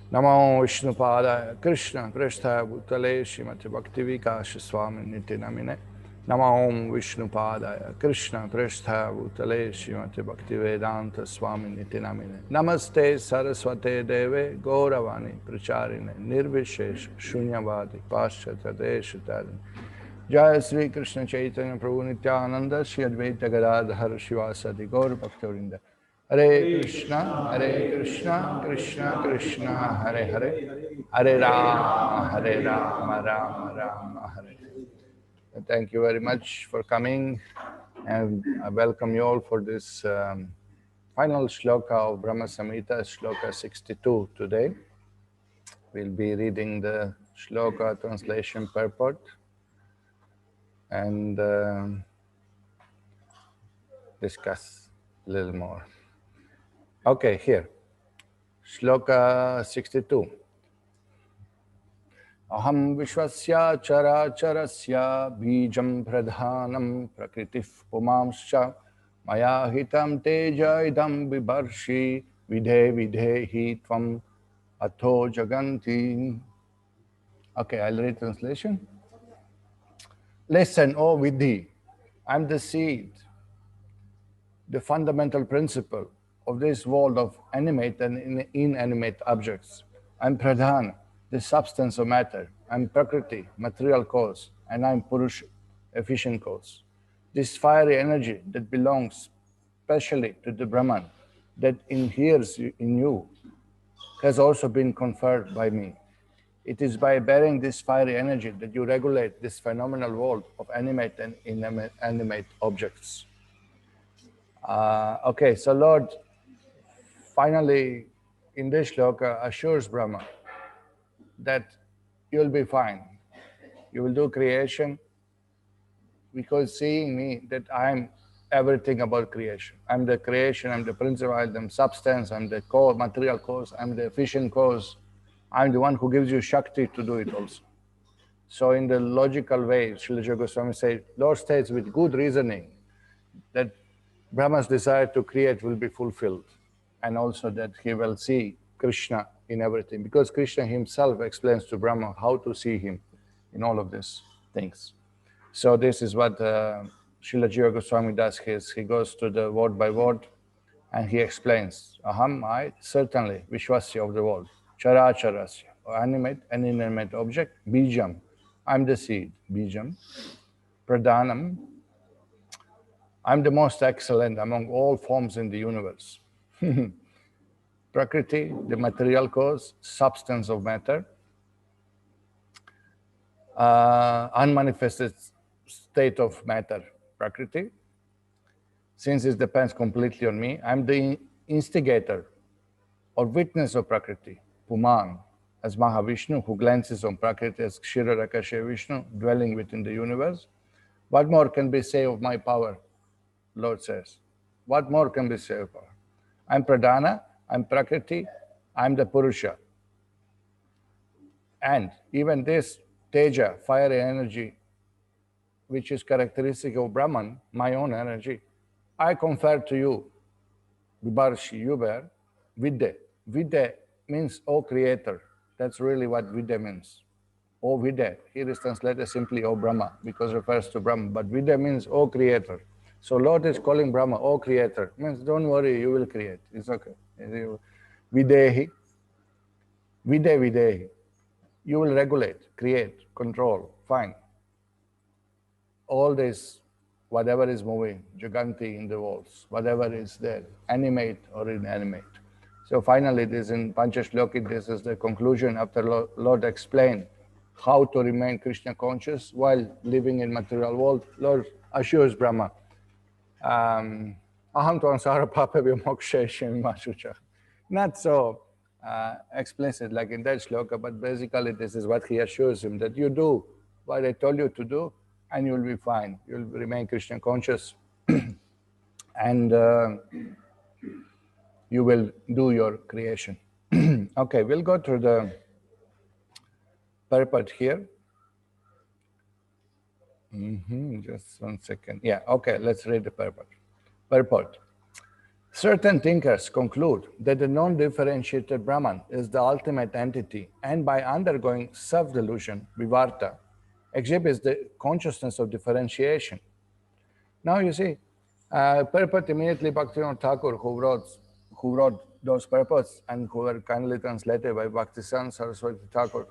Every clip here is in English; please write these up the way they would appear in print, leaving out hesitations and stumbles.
Namo Vishnupadaya Krishna Prasthaya Bhutale Srimati Bhaktivedanta Swami Niti Namine. Namo Vishnupadaya Krishna Prasthaya Bhutale Srimati Bhaktivedanta Swami Niti Namine. Namaste Saraswate Deve Gauravani Pracharine Nirvishesh Shunyavadi Paschata Deshatadin. Jaya Sri Krishna Chaitanya Prabhu Nityananda Shri Advaita Gadadhar Shivasadi Gaur Bhaktivinoda. Hare Krishna, Krishna Krishna, Hare Hare, Hare Rama, Rama Rama, Hare Hare. Thank you very much for coming, and I welcome you all for this final shloka of Brahma-saṁhitā, shloka 62 today. We'll be reading the shloka translation purport and discuss a little more. Okay, here. Shloka 62. Aham vishwasya characharasya bijam pradhanam prakritif pumamscha maya hitam teja idam bibarshi vidhe vidhehi tvam atho jaganti. Okay, I'll read translation. Listen, O Vidhi, I'm the seed, the fundamental principle of this world of animate and inanimate objects. I'm Pradhana, the substance of matter. I'm Prakriti, material cause, and I'm Purusha, efficient cause. This fiery energy that belongs specially to the Brahman, that inheres in you, has also been conferred by me. It is by bearing this fiery energy that you regulate this phenomenal world of animate and inanimate objects. Okay, so Lord finally in this shloka assures Brahma that you'll be fine. You will do creation because seeing me that I'm everything about creation. I'm the creation, I'm the principle, I'm the substance, I'm the core, material cause, I'm the efficient cause. I'm the one who gives you Shakti to do it also. So in the logical way, Srila Jiva Goswami says, Lord states with good reasoning that Brahma's desire to create will be fulfilled, and also that he will see Krishna in everything, because Krishna himself explains to Brahma how to see him in all of these things. So this is what Srila Jiva Goswami does. He goes to the word by word and he explains, Aham, I, certainly, Vishwasya of the world, Characharasya, or animate and inanimate object, Bijam, I'm the seed, Bijam, Pradhanam, I'm the most excellent among all forms in the universe. Prakriti, the material cause, substance of matter, unmanifested state of matter, Prakriti. Since it depends completely on me, I'm the instigator or witness of Prakriti, Puman, as Mahavishnu, who glances on Prakriti as Kshirakasha Vishnu, dwelling within the universe. What more can be said of my power? Lord says. What more can be said of power? I'm Pradhana, I'm Prakriti, I'm the Purusha. And even this Teja, fiery energy, which is characteristic of Brahman, my own energy, I confer to you, Vibarshi, you bear, Vidya. Vidya means, O Creator. That's really what Vidya means. O Vidya, here is translated simply O Brahma, because it refers to Brahma, but Vidya means O Creator. So Lord is calling Brahma, O Creator. Means don't worry, you will create. It's okay. Videhi, Vidya Videhi. You will regulate, create, control, fine. All this, whatever is moving, Jaganti in the walls, whatever is there, animate or inanimate. So finally, this in Panchashloki, this is the conclusion after Lord explained how to remain Krishna conscious while living in material world. Lord assures Brahma, aham ansara papa vimoksha mashucha. Not so explicit like in that shloka, but basically this is what he assures him, that you do what I told you to do and you'll be fine. You'll remain Krishna conscious and you will do your creation. Okay, we'll go through the purport here. Just 1 second. Yeah, okay, let's read the purport. Purport. Certain thinkers conclude that the non-differentiated Brahman is the ultimate entity and by undergoing self-delusion, vivarta, exhibits the consciousness of differentiation. Now you see, purport immediately Bhaktivinoda Thakur, who wrote those purports and who were kindly translated by Bhaktisiddhanta Saraswati Thakur,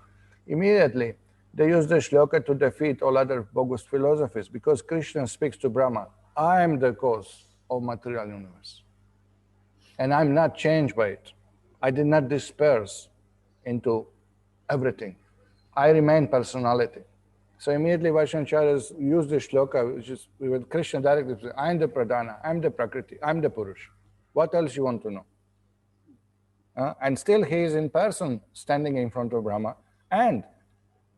immediately they used the shloka to defeat all other bogus philosophies because Krishna speaks to Brahma, I am the cause of material universe. And I'm not changed by it. I did not disperse into everything. I remain personality. So immediately Vaishnavacharyas used the shloka, which is with Krishna directly, I am the Pradhana, I am the Prakriti, I am the Purush. What else you want to know? And still he is in person standing in front of Brahma. And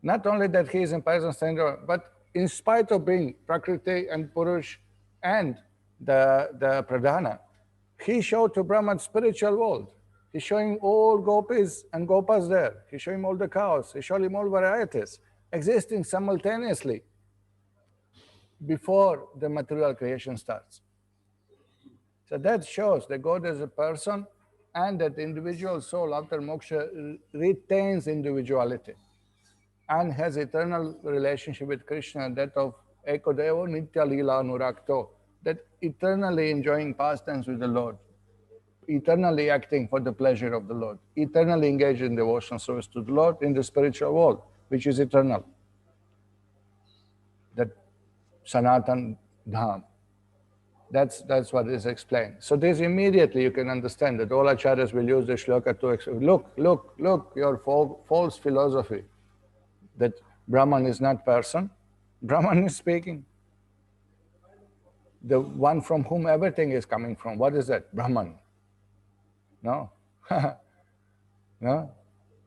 not only that he is in person standing, but in spite of being Prakriti and Purush and the Pradhana, he showed to Brahma the spiritual world. He's showing all gopis and gopas there. He's showing all the cows. He showed him all varieties existing simultaneously before the material creation starts. So that shows that God is a person and that the individual soul after moksha retains individuality and has eternal relationship with Krishna, that of Ekodevo Nitya Lila Nurakto, that eternally enjoying pastimes with the Lord, eternally acting for the pleasure of the Lord, eternally engaged in devotional service to the Lord in the spiritual world, which is eternal. That Sanatan Dham. That's what is explained. So this immediately you can understand that all acharyas will use the shloka to explain, look, your false philosophy that Brahman is not person. Brahman is speaking. The one from whom everything is coming from. What is that? Brahman. No. No.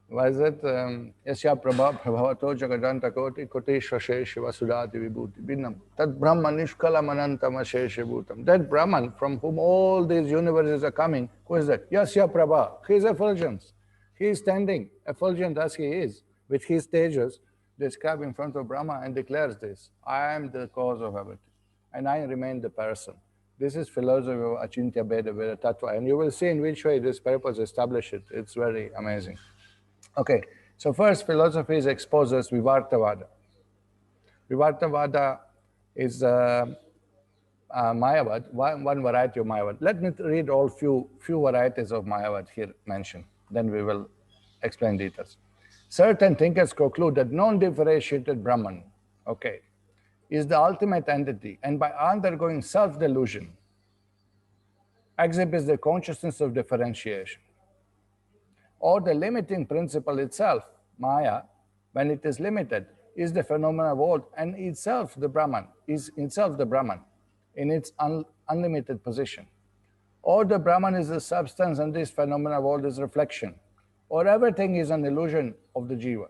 What is it? Yasya prabha prabhavato jagadanta koti koti shashesh vasudati vibhuti binnam. That Brahman nishkala manantam asheshe bhutam. That Brahman from whom all these universes are coming, who is that? Yasya prabha. He is effulgence. He is standing, effulgent as he is, with his tejas, described in front of Brahma and declares this, I am the cause of everything, and I remain the person. This is philosophy of Achintya Bheda Veda Tattva, and you will see in which way this purpose established it. It's very amazing. Okay, so first philosophy exposes Vivartavada. Vivartavada is Mayavad, one variety of Mayavad. Let me read all few varieties of Mayavad here mentioned, then we will explain details. Certain thinkers conclude that non-differentiated Brahman, okay, is the ultimate entity, and by undergoing self-delusion, exhibits the consciousness of differentiation. Or the limiting principle itself, Maya, when it is limited, is the phenomenal world, and itself the Brahman, is itself the Brahman in its unlimited position. Or the Brahman is the substance and this phenomenal world is reflection. Or everything is an illusion of the Jiva.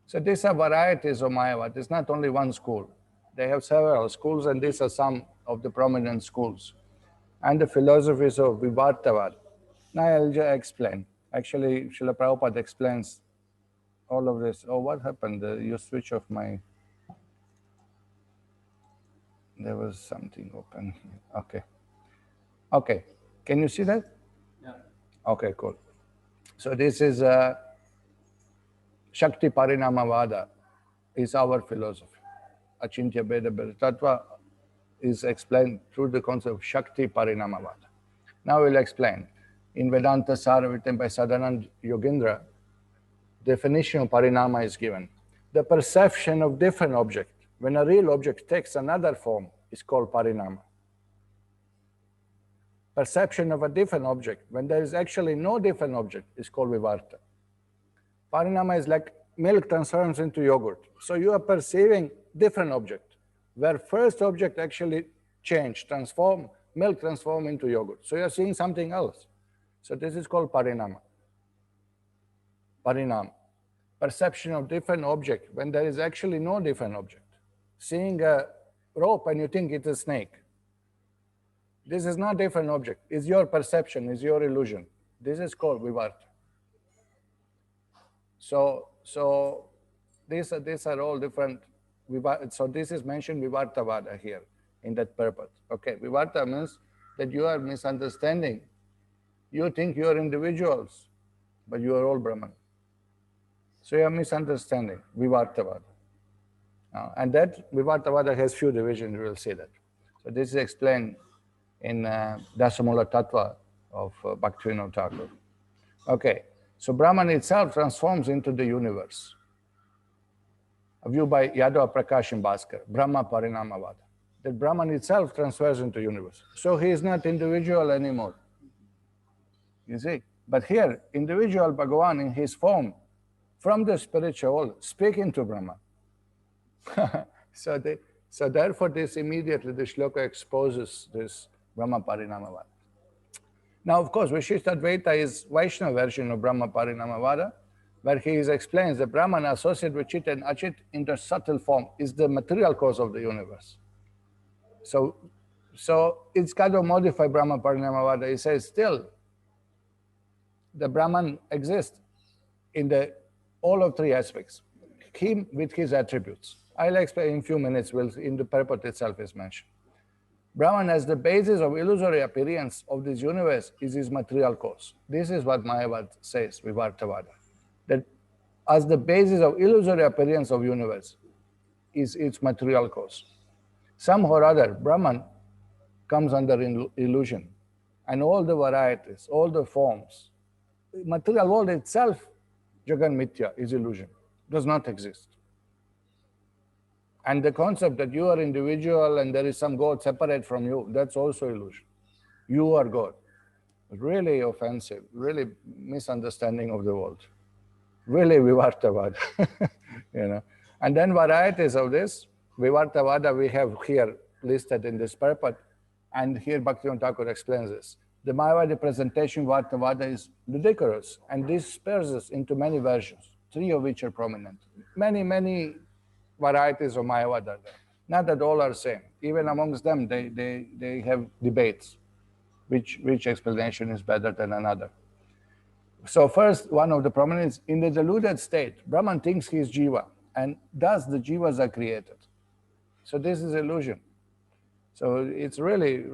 So these are varieties of Mayavad. It's not only one school. They have several schools, and these are some of the prominent schools. And the philosophies of Vivartavad. Now I'll just explain. Actually, Srila Prabhupada explains all of this. Oh, what happened? You switch off my... There was something open. Okay. Okay. Can you see that? Yeah. Okay, cool. So this is Shakti Parinamavada is our philosophy. Achintya Bheda Bheda Tattva is explained through the concept of Shakti Parinamavada. Now we'll explain. In Vedanta Sara written by Sadanand Yogendra, definition of Parinama is given. The perception of different object, when a real object takes another form, is called Parinama. Perception of a different object, when there is actually no different object, is called Vivarta. Parinama is like milk transforms into yogurt. So you are perceiving different object, where first object actually changed, transform, milk transform into yogurt. So you are seeing something else. So this is called Parinama. Parinam. Perception of different object, when there is actually no different object. Seeing a rope and you think it's a snake. This is not different object. It's your perception, it's your illusion. This is called Vivarta. So these are all different. So this is mentioned Vivartavada here in that purport. Okay, Vivarta means that you are misunderstanding. You think you are individuals, but you are all Brahman. So you are misunderstanding Vivartavada. And that Vivartavada has few divisions, we will see that. So this is explained in Dasamula Tattva of Bhaktivinoda Thakur. Okay, so Brahman itself transforms into the universe. A view by Yadava Prakashim Bhaskar, Brahma Parinamavada. That Brahman itself transfers into universe. So he is not individual anymore. You see? But here, individual Bhagavan in his form, from the spiritual world, speaking to Brahma. So therefore, this immediately, the shloka exposes this Brahma Parinamavada. Now, of course, Vishishtadvaita is Vaishnava version of Brahma Parinamavada, where he explains that Brahman associated with Chit and Achit in the subtle form is the material cause of the universe. So it's kind of modified Brahma Parinamavada. He says still, the Brahman exists in all of three aspects, him with his attributes. I'll explain in a few minutes, in the purport itself is mentioned. Brahman as the basis of illusory appearance of this universe is his material cause. This is what Mayavad says, Vivartavada, that as the basis of illusory appearance of universe is its material cause. Somehow or other, Brahman comes under illusion, and all the varieties, all the forms, material world itself, Jagan Mithya, is illusion, does not exist. And the concept that you are individual and there is some God separate from you, that's also illusion. You are God. Really offensive, really misunderstanding of the world. Really Vivartavada, you know. And then varieties of this, Vivartavada we have here listed in this purport, and here Bhaktivinoda Thakur explains this. The Mayavadi presentation Vivartavada is ludicrous and disperses into many versions, three of which are prominent. Many varieties of Mayavada are there. Not that all are same. Even amongst them, they have debates, which explanation is better than another. So first, one of the prominent, in the deluded state, Brahman thinks he is Jiva, and thus the Jivas are created. So this is illusion. So it's really,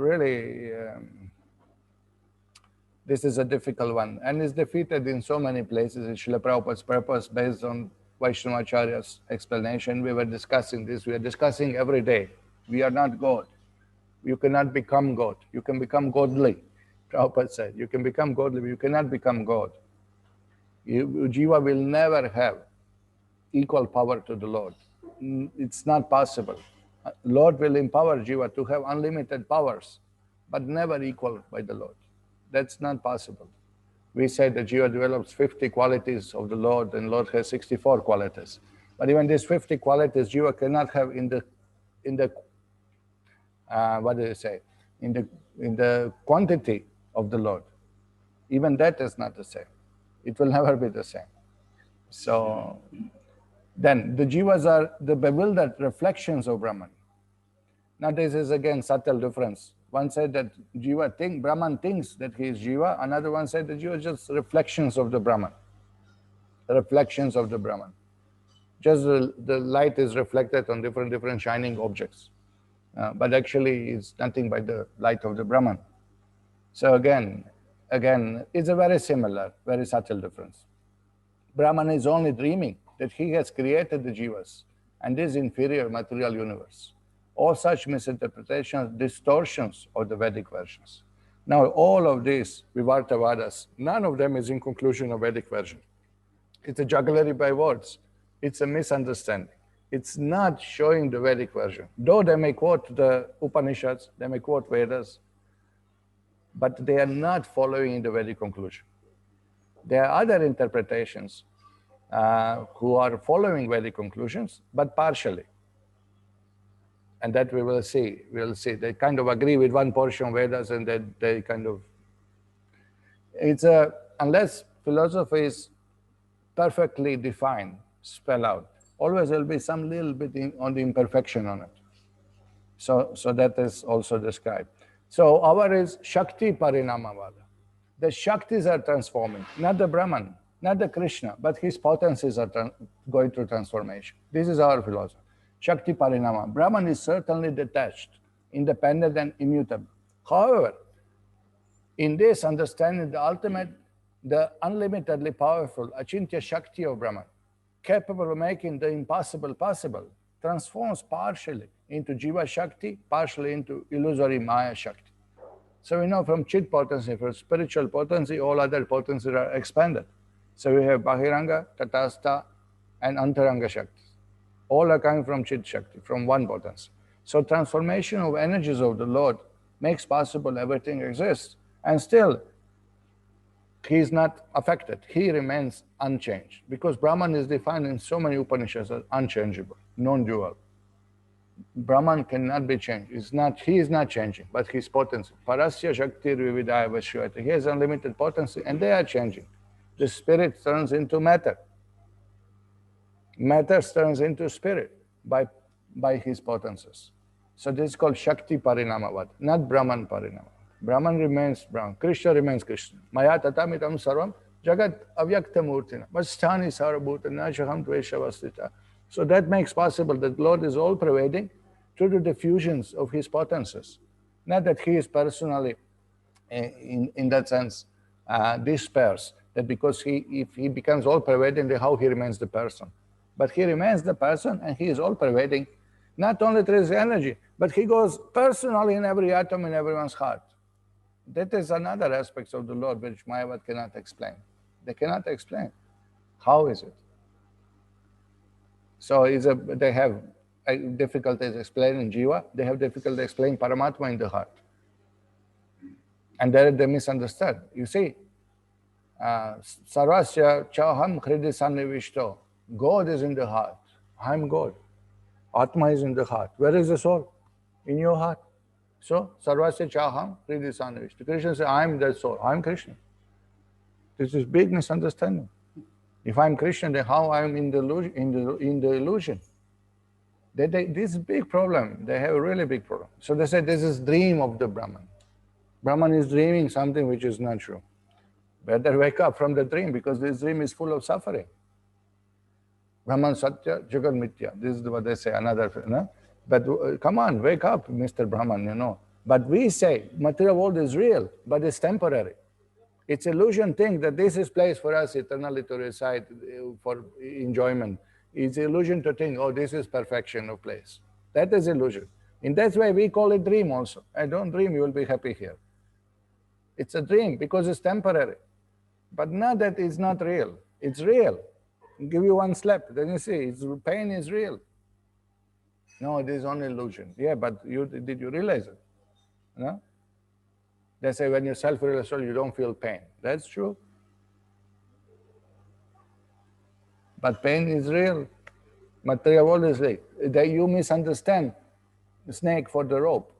this is a difficult one, and is defeated in so many places. In Srila Prabhupada's purpose, based on Vaishnavacharya's explanation, we were discussing this. We are discussing every day. We are not God. You cannot become God. You can become godly. Prabhupada said, you can become godly, but you cannot become God. Jiva will never have equal power to the Lord. It's not possible. Lord will empower Jiva to have unlimited powers, but never equal by the Lord. That's not possible. We say that Jiva develops 50 qualities of the Lord, and Lord has 64 qualities. But even these 50 qualities, Jiva cannot have in the what do you say? In the quantity of the Lord. Even that is not the same. It will never be the same. So then the Jivas are the bewildered reflections of Brahman. Now this is again subtle difference. One said that Brahman thinks that he is Jiva. Another one said that Jiva is just reflections of the Brahman. Reflections of the Brahman. Just the light is reflected on different shining objects. But actually it's nothing but the light of the Brahman. So again, it's a very similar, very subtle difference. Brahman is only dreaming that he has created the Jivas and this inferior material universe. All such misinterpretations, distortions of the Vedic versions. Now, all of these Vivartavadas, none of them is in conclusion of Vedic version. It's a jugglery by words. It's a misunderstanding. It's not showing the Vedic version. Though they may quote the Upanishads, they may quote Vedas, but they are not following in the Vedic conclusion. There are other interpretations who are following Vedic conclusions, but partially. And that we will see. We'll see. They kind of agree with one portion of Vedas, and then they kind of. Unless philosophy is perfectly defined, spell out, always there will be some little bit on the imperfection on it. So that is also described. So our is Shakti Parinamavada. The Shaktis are transforming, not the Brahman, not the Krishna, but his potencies are going through transformation. This is our philosophy. Shakti Parinama. Brahman is certainly detached, independent and immutable. However, In this understanding, the unlimitedly powerful Achintya Shakti of Brahman, capable of making the impossible possible, transforms partially into Jiva Shakti, partially into illusory Maya Shakti. So we know from Chit potency, from spiritual potency, all other potencies are expanded. So we have Bahiranga, Tatastha, and Antaranga Shakti. All are coming from Chit Shakti, from one potency. So transformation of energies of the Lord makes possible everything exists. And still, he is not affected. He remains unchanged. Because Brahman is defined in so many Upanishads as unchangeable, non-dual. Brahman cannot be changed. He is not changing, but his potency. Parasya Shakti Vividaya Vashyata. He has unlimited potency, and they are changing. The spirit turns into matter. Matter turns into spirit by his potencies. So this is called Shakti Parinamavad, not Brahman Parinamavad. Brahman remains Brahman. Krishna remains Krishna. Maya tatamitam sarvam jagat avyakta murtina. Vasthani sarabhuta najaham dvesha vastita. So that makes possible that Lord is all-pervading through the diffusions of his potencies. Not that he is personally, in that sense, despairs, that because if he becomes all-pervading, then how he remains the person. But he remains the person, and he is all-pervading, not only through his energy, but he goes personally in every atom in everyone's heart. That is another aspect of the Lord which Mayavad cannot explain. They cannot explain. How is it? So they have difficulties explaining Jiva, they have difficulty explaining Paramatma in the heart. And there they misunderstood. You see, Sarvasya Chaham Hridi Sannivishto. God is in the heart. I am God. Atma is in the heart. Where is the soul? In your heart. So, Sarvasya Chaham Hridi Sannivishto. Krishna says, I am that soul. I am Krishna. This is big misunderstanding. If I am Krishna, then how I am in the illusion? This is a big problem. They have a really big problem. So they say this is dream of the Brahman. Brahman is dreaming something which is not true. Better wake up from the dream, because this dream is full of suffering. Brahman Satya, Jagat Mithya. This is what they say, another, no? But come on, wake up, Mr. Brahman, But we say material world is real, but it's temporary. It's illusion thing that this is place for us eternally to reside for enjoyment. It's illusion to think, oh, this is perfection of place. That is illusion. In that way, we call it dream also. I don't dream, you will be happy here. It's a dream because it's temporary. But not that it's not real. It's real. Give you one slap, then you see, pain is real. No, it is only illusion. Yeah, but did you realize it? No? They say when you self-realize, you don't feel pain. That's true. But pain is real. Material world is real. You misunderstand the snake for the rope.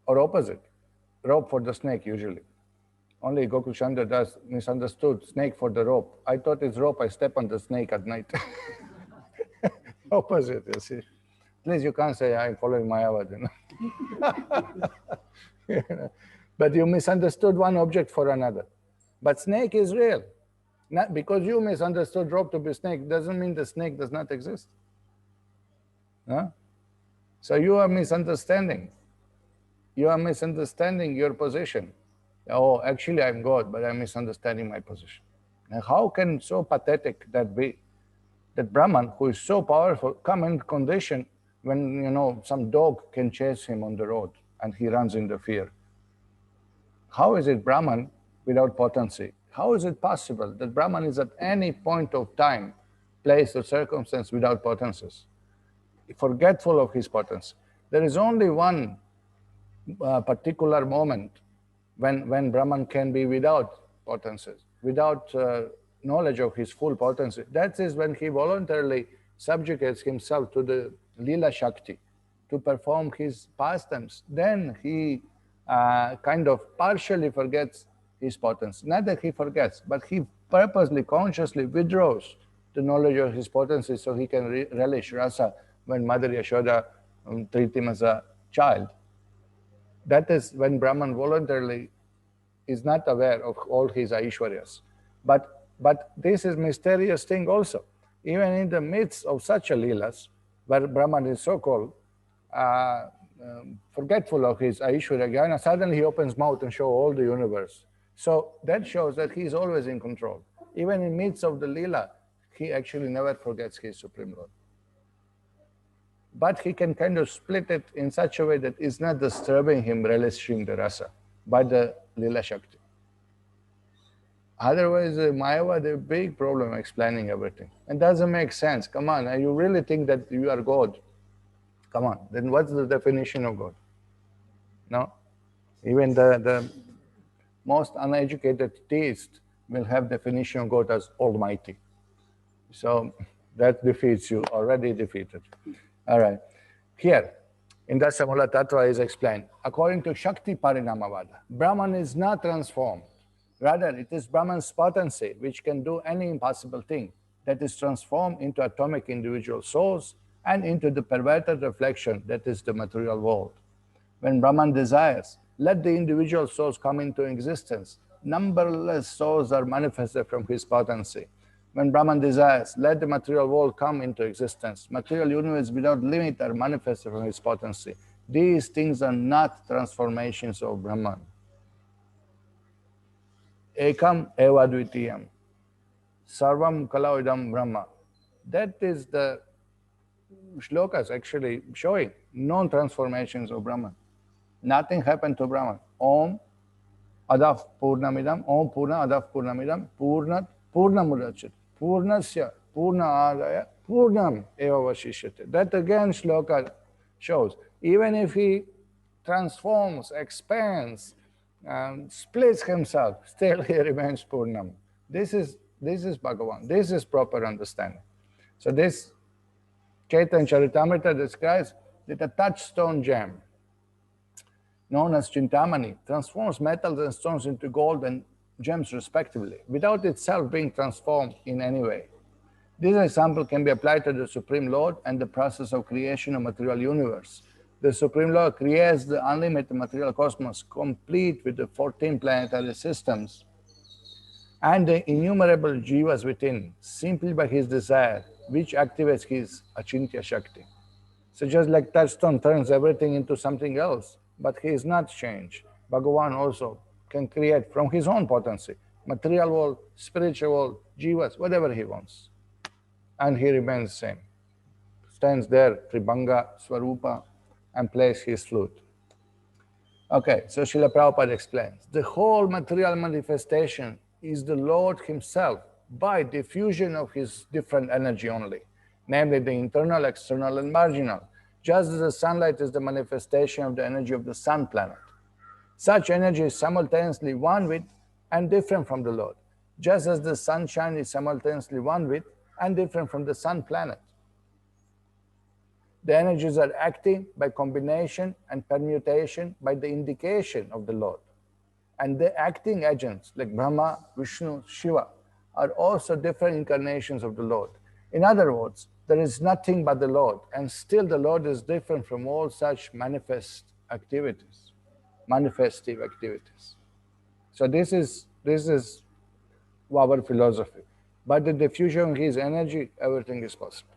Or opposite. Rope for the snake usually. Only Gokul Chandra does misunderstood snake for the rope. I thought it's rope, I step on the snake at night. Opposite, you see. Please, you can't say I'm following Mayavad. But you misunderstood one object for another. But snake is real. Not because you misunderstood rope to be snake doesn't mean the snake does not exist. Huh? So you are misunderstanding. You are misunderstanding your position. Oh, actually I'm God, but I'm misunderstanding my position. And how can so pathetic that be? That Brahman, who is so powerful, come in condition when, some dog can chase him on the road and he runs in the fear. How is it Brahman without potency? How is it possible that Brahman is at any point of time, place or circumstance without potencies? Forgetful of his potency. There is only one particular moment when Brahman can be without potencies, without knowledge of his full potency. That is when he voluntarily subjugates himself to the Lila Shakti to perform his pastimes. Then he kind of partially forgets his potency. Not that he forgets, but he purposely, consciously withdraws the knowledge of his potency so he can relish rasa when Mother Yashoda treats him as a child. That is when Brahman voluntarily is not aware of all his Aishwaryas. But this is mysterious thing also. Even in the midst of such a Leelas, where Brahman is so-called forgetful of his Aishwarya Jnana, suddenly he opens mouth and shows all the universe. So that shows that he is always in control. Even in midst of the Leela, he actually never forgets his Supreme Lord. But he can kind of split it in such a way that it's not disturbing him relishing the rasa, but the Leela Shakti. Otherwise, Mayavad, the big problem explaining everything. It doesn't make sense. Come on, you really think that you are God? Come on, then what's the definition of God? No? Even the most uneducated theist will have definition of God as Almighty. So that defeats you, already defeated. All right. Here, in the Samula Tattva is explained, according to Shakti Parinamavada, Brahman is not transformed. Rather, it is Brahman's potency which can do any impossible thing that is transformed into atomic individual souls and into the perverted reflection that is the material world. When Brahman desires, let the individual souls come into existence. Numberless souls are manifested from his potency. When Brahman desires, let the material world come into existence. Material universe without limit are manifested from his potency. These things are not transformations of Brahman. Ekam eva dvitiyam. Sarvam kalavidam Brahma. That is the shlokas actually showing non-transformations of Brahman. Nothing happened to Brahman. Om Adav Purnamidam, Om Purna Adav Purnamidam, Purnat Purnamudachat, Purnasya Purna Adaya, Purnam Eva Vashishyate. That again shloka shows, even if he transforms, expands, splits himself, still he remains Purnam. This is Bhagavan. This is proper understanding. So this Chaitanya Charitamrita describes that a touchstone gem, known as Chintamani, transforms metals and stones into gold and gems respectively, without itself being transformed in any way. This example can be applied to the Supreme Lord and the process of creation of material universe. The Supreme Lord creates the unlimited material cosmos, complete with the 14 planetary systems and the innumerable jivas within, simply by his desire, which activates his Achintya Shakti. So just like touchstone turns everything into something else, but he is not changed. Bhagavan also can create from his own potency, material world, spiritual world, jivas, whatever he wants. And he remains same. Stands there, Tribhanga, Swarupa, and plays his flute. Okay, so Srila Prabhupada explains, the whole material manifestation is the Lord himself by diffusion of his different energy only, namely the internal, external, and marginal, just as the sunlight is the manifestation of the energy of the sun planet. Such energy is simultaneously one with and different from the Lord, just as the sunshine is simultaneously one with and different from the sun planet. The energies are acting by combination and permutation by the indication of the Lord. And the acting agents like Brahma, Vishnu, Shiva are also different incarnations of the Lord. In other words, there is nothing but the Lord, and still the Lord is different from all such manifestive activities. So this is our philosophy. By the diffusion of his energy, everything is possible.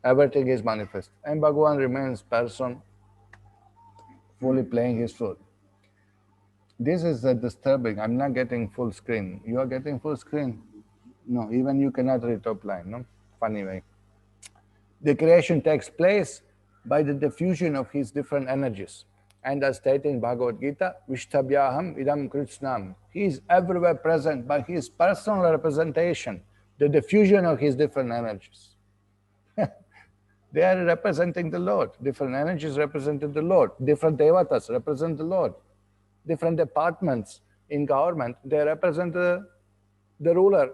Everything is manifest. And Bhagavan remains person, fully playing his flute. This is disturbing. I'm not getting full screen. You are getting full screen? No, even you cannot read top line, no? Funny way. The creation takes place by the diffusion of his different energies. And as stated in Bhagavad Gita, Vishtabhyaham idam Krishnam. He is everywhere present by his personal representation, the diffusion of his different energies. They are representing the Lord. Different energies represented the Lord. Different devatas represent the Lord. Different departments in government, they represent the ruler,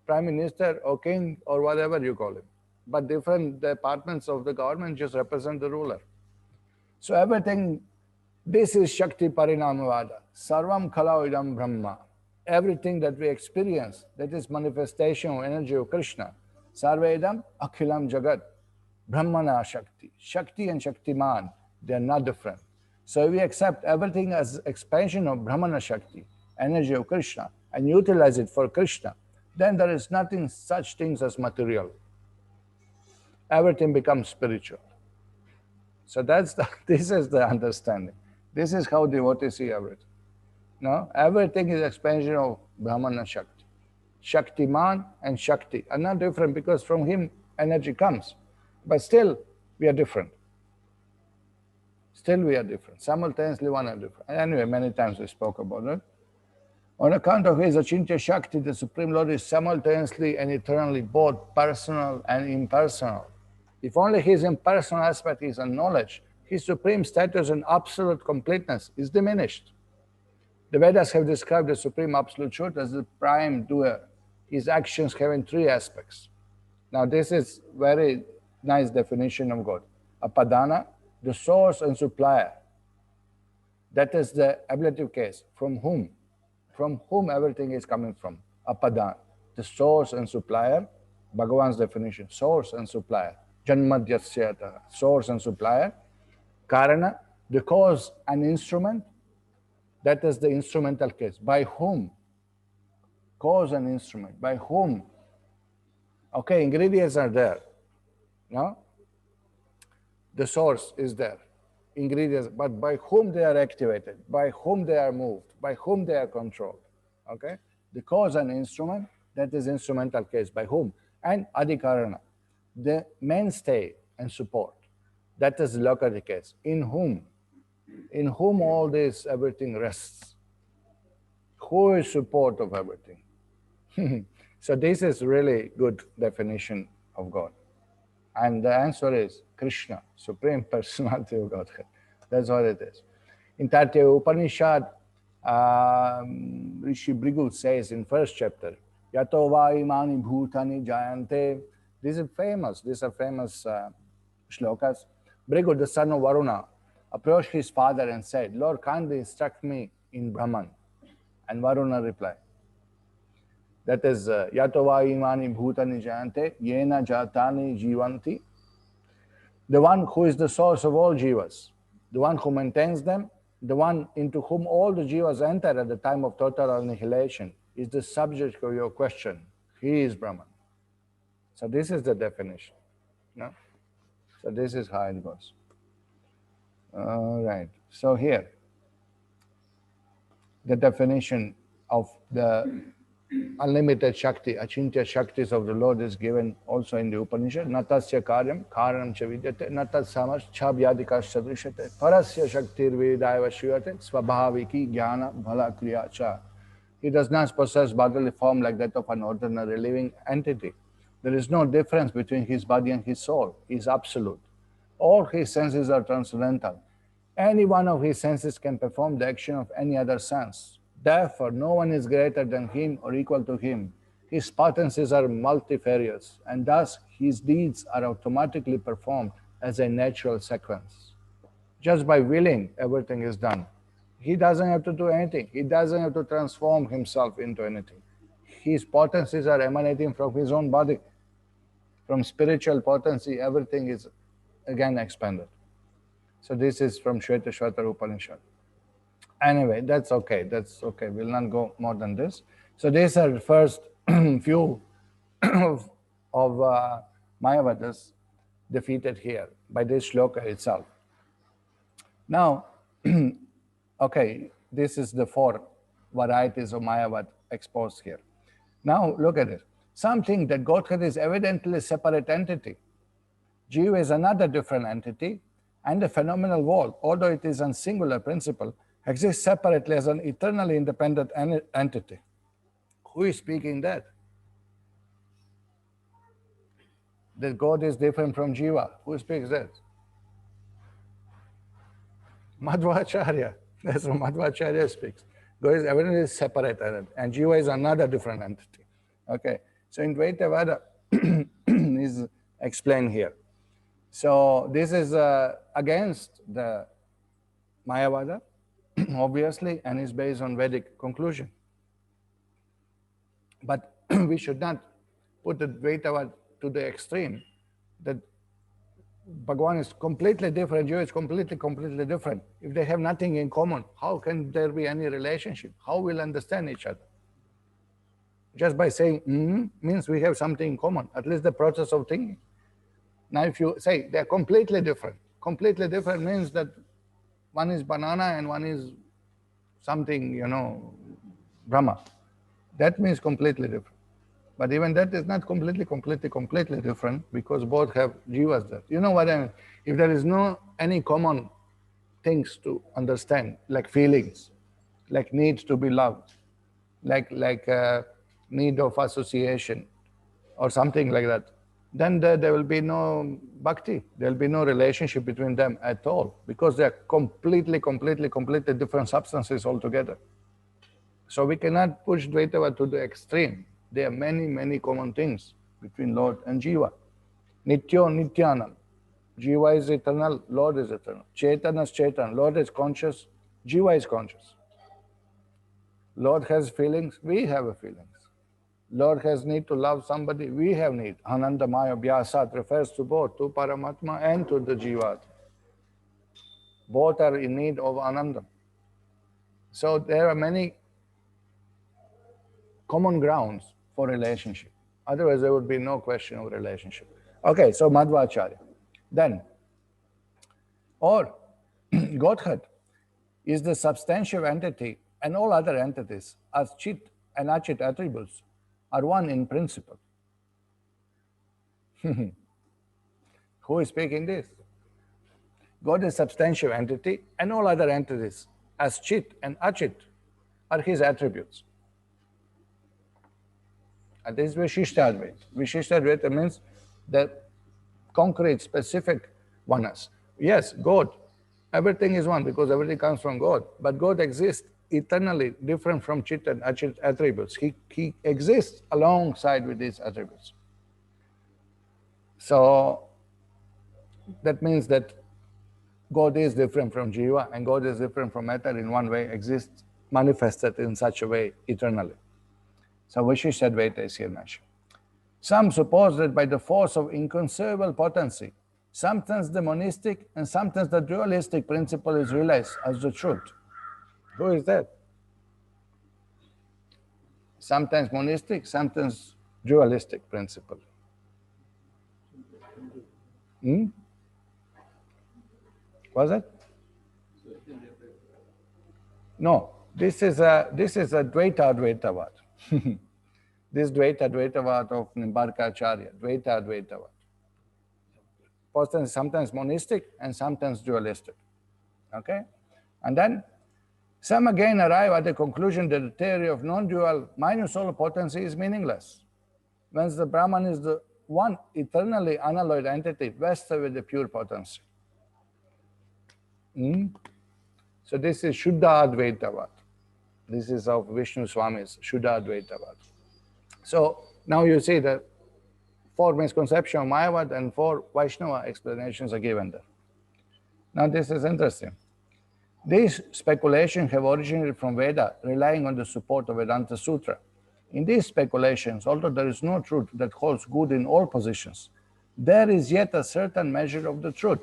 prime minister or king or whatever you call him. But different departments of the government just represent the ruler. So everything, this is Shakti Parinamavada. Sarvam Khala Idam Brahma. Everything that we experience, that is manifestation of energy of Krishna. Sarva Idam Akhilam Jagat. Brahmana Shakti. Shakti and Shaktiman, they are not different. So we accept everything as expansion of Brahmana Shakti, energy of Krishna, and utilize it for Krishna. Then there is nothing such things as material. Everything becomes spiritual. So this is the understanding. This is how devotees see everything. No, everything is expansion of Brahmana Shakti. Shaktiman and Shakti are not different because from him energy comes. But still, we are different. Still we are different. Simultaneously one are different. Anyway, many times we spoke about it. On account of his Achintya Shakti, the Supreme Lord is simultaneously and eternally both personal and impersonal. If only his impersonal aspect is acknowledged, his supreme status and absolute completeness is diminished. The Vedas have described the Supreme Absolute Truth as the prime doer, his actions having three aspects. Now this is very nice definition of God. Apadana, the source and supplier. That is the ablative case. From whom? From whom everything is coming from. Apadana, the source and supplier. Bhagavan's definition, source and supplier. Janmadhyasyata, source and supplier. Karana, the cause and instrument. That is the instrumental case. By whom? Cause and instrument. By whom? Okay, ingredients are there. No? The source is there. Ingredients, but by whom they are activated, by whom they are moved, by whom they are controlled. Okay? The cause and instrument, that is instrumental case. By whom? And Adhikarana, the mainstay and support. That is the local case. In whom? In whom all this, everything rests. Who is support of everything? So this is really good definition of God. And the answer is Krishna, Supreme Personality of Godhead. That's what it is. In Tatya Upanishad, Rishi Bhrigu says in first chapter, Yato va imani bhutani jayante. These are famous shlokas. Bhrigu, the son of Varuna, approached his father and said, Lord, kindly instruct me in Brahman. And Varuna replied, that is, Yatova imani bhutani jayante, yena jatani jivanti. The one who is the source of all jivas, the one who maintains them, the one into whom all the jivas enter at the time of total annihilation, is the subject of your question. He is Brahman. So this is the definition. No? So this is how it goes. All right. So here, the definition of the unlimited Shakti, Achintya Shaktis of the Lord is given also in the Upanishad. Natasya karyam, karanam cha vidyate, natat samas cha vyadikas sadrishate, parasya shaktir vedaiva shuyate, svabhaviki jnana bhala kriya cha. He does not possess bodily form like that of an ordinary living entity. There is no difference between his body and his soul. He is absolute. All his senses are transcendental. Any one of his senses can perform the action of any other sense. Therefore, no one is greater than him or equal to him. His potencies are multifarious, and thus his deeds are automatically performed as a natural sequence. Just by willing, everything is done. He doesn't have to do anything. He doesn't have to transform himself into anything. His potencies are emanating from his own body. From spiritual potency, everything is again expanded. So this is from Shvetashvatara Upanishad. Anyway, that's okay. That's okay. We'll not go more than this. So these are the first few of Mayavadas defeated here by this shloka itself. Now, okay, this is the four varieties of Mayavad exposed here. Now, look at it. Some think that Godhead is evidently a separate entity. Jiva is another different entity, and the phenomenal world, although it is a singular principle, exists separately as an eternally independent entity. Who is speaking that? That God is different from Jiva. Who speaks that? Madhvacharya. That's what Madhvacharya speaks. God is evidently separate, and Jiva is another different entity. Okay, so in Dvaitavada is explained here. So this is against the Mayavada, obviously, and is based on Vedic conclusion. But we should not put the Dvaitavada to the extreme, that Bhagavan is completely different, Jiva is completely different. If they have nothing in common, how can there be any relationship? How will understand each other? Just by saying means we have something in common, at least the process of thinking. Now if you say they're completely different, completely different means that one is banana and one is something, Brahma. That means completely different. But even that is not completely different, because both have jivas there. You know what I mean? If there is no any common things to understand, like feelings, like needs to be loved, like need of association, or something like that, then there will be no bhakti. There will be no relationship between them at all, because they are completely different substances altogether. So we cannot push Dvaitava to the extreme. There are many common things between Lord and Jiva. Nityo Nityanam. Jiva is eternal, Lord is eternal. Chaitanya is Chaitanya, Lord is conscious, Jiva is conscious. Lord has feelings, we have feelings. Lord has need to love somebody, we have need. Ananda Maya Vyasat refers to both, to Paramatma and to the Jiva. Both are in need of Ananda. So there are many common grounds for relationship. Otherwise, there would be no question of relationship. Okay, so Madhvacharya. Then, or Godhead is the substantive entity, and all other entities, as Chit and Achit attributes, are one in principle. Who is speaking this? God is substantive entity, and all other entities, as Chit and Achit, are his attributes. And this is Vishishtadvaita. Vishishtadvaita means the concrete, specific oneness. Yes, God. Everything is one because everything comes from God. But God exists eternally different from Chit and Achit attributes. He exists alongside with these attributes. So that means that God is different from Jiva and God is different from matter in one way, exists manifested in such a way eternally. So Vishishtadvaita is here mentioned. Some suppose that by the force of inconceivable potency, sometimes the monistic and sometimes the dualistic principle is realized as the truth. Who is that? Sometimes monistic, sometimes dualistic principle. Was it? No, this is a Dvaita Advaitavad. This Dvaita Advaitavad of Nimbarkacharya, Dvaita Advaitavad. Sometimes monistic and sometimes dualistic. Okay? And then some again arrive at the conclusion that the theory of non-dual minus solar potency is meaningless, whence the Brahman is the one eternally unalloyed entity vested with the pure potency. So this is Shuddha Advaitavad. This is of Vishnu Swami's Shuddha Advaitavad. So now you see that 4 misconceptions of Mayavad and 4 Vaishnava explanations are given there. Now this is interesting. These speculations have originated from Veda, relying on the support of Vedanta Sutra. In these speculations, although there is no truth that holds good in all positions, there is yet a certain measure of the truth.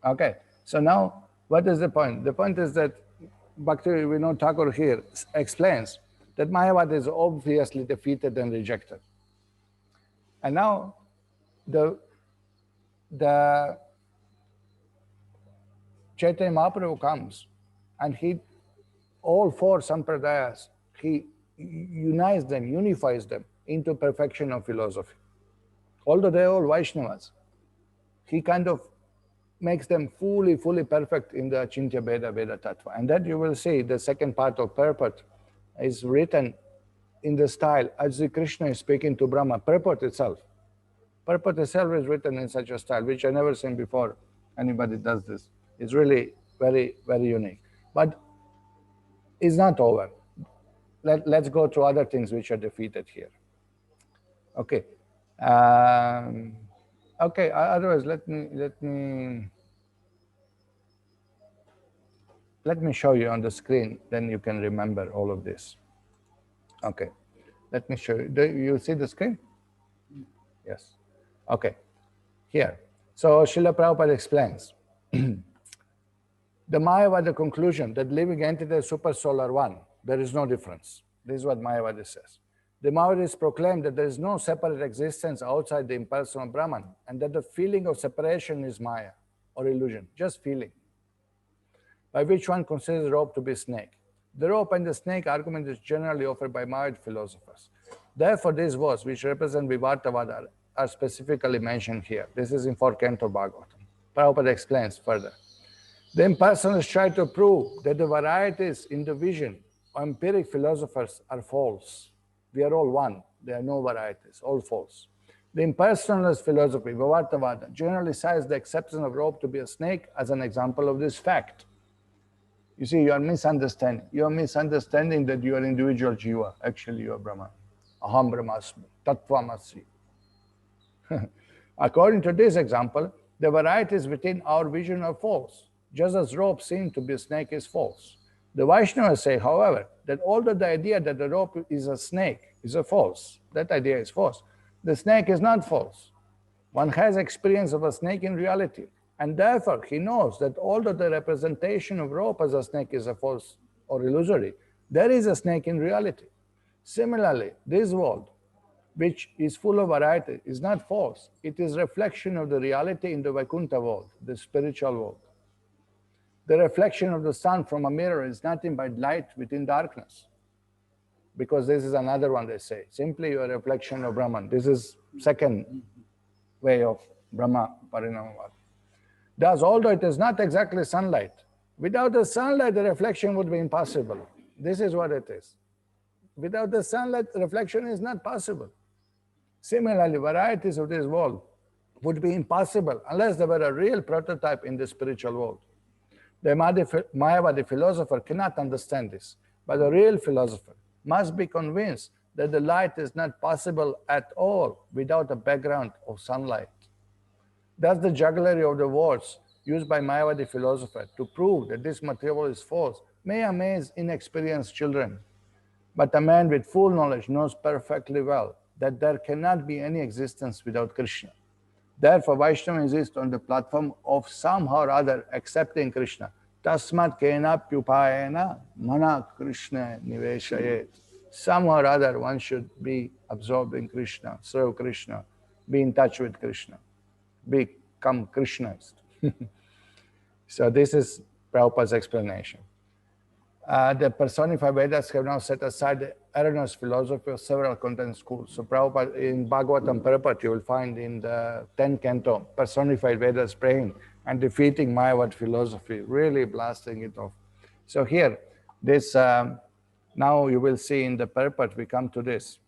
Okay, so now what is the point? The point is that Bhakti Vinod Thakur here explains that Mayavad is obviously defeated and rejected. And now the Chaitanya Mahaprabhu comes and all 4 sampradayas, he unites them, unifies them into perfection of philosophy. Although they are all Vaishnavas, he kind of makes them fully perfect in the Achintya Veda Tattva. And that you will see, the second part of purport is written in the style as the Krishna is speaking to Brahma. Purport itself is written in such a style, which I never seen before anybody does this. It's really very unique. But it's not over. Let's go to other things which are defeated here. Okay. Okay, otherwise let me show you on the screen, then you can remember all of this. Okay, let me show you. Do you see the screen? Yes. Okay, here. So Srila Prabhupada explains. The Mayavada conclusion that living entities super soul are one. There is no difference. This is what Mayavada says. The Mayavadis proclaim that there is no separate existence outside the impersonal Brahman, and that the feeling of separation is Maya, or illusion, just feeling, by which one considers the rope to be a snake. The rope and the snake argument is generally offered by Mayavad philosophers. Therefore, these words, which represent Vivartavada, are specifically mentioned here. This is in 4th Canto Bhagavatam. Prabhupada explains further. The impersonalists try to prove that the varieties in the vision of empiric philosophers are false. We are all one. There are no varieties, all false. The impersonalist philosophy, Vivartavada, generally cites the acceptance of rope to be a snake as an example of this fact. You see, you are misunderstanding. You are misunderstanding that you are individual jiva. Actually, you are Brahman. Aham Brahmasmi, Tattvamasi. According to this example, the varieties within our vision are false, just as rope seen to be a snake is false. The Vaishnavas say, however, that although the idea that the rope is a snake is a false, that idea is false, the snake is not false. One has experience of a snake in reality, and therefore he knows that although the representation of rope as a snake is a false or illusory, there is a snake in reality. Similarly, this world, which is full of variety, is not false. It is reflection of the reality in the Vaikuntha world, the spiritual world. The reflection of the sun from a mirror is nothing but light within darkness. Because this is another one they say, simply a reflection of Brahman. This is second way of Brahma Parinamavada. Thus, although it is not exactly sunlight, without the sunlight the reflection would be impossible. This is what it is. Without the sunlight, the reflection is not possible. Similarly, varieties of this world would be impossible unless there were a real prototype in the spiritual world. The Mayavadi philosopher cannot understand this, but the real philosopher must be convinced that the light is not possible at all without a background of sunlight. Thus, the jugglery of the words used by Mayavadi philosopher to prove that this material world is false may amaze inexperienced children. But a man with full knowledge knows perfectly well that there cannot be any existence without Krishna. Therefore, Vaishnava insists on the platform of somehow or other accepting Krishna. Tasmat kenapyupayena mana Krishna niveshayet. Somehow or other one should be absorbed in Krishna, serve Krishna, be in touch with Krishna, become Krishnaist. So this is Prabhupada's explanation. The personified Vedas have now set aside the erroneous philosophy of several content schools. So Prabhupada, in Bhagavatam Purport, you will find in the 10th canto, personified Vedas praying and defeating Mayavad philosophy, really blasting it off. So here, this, now you will see in the Purport, we come to this.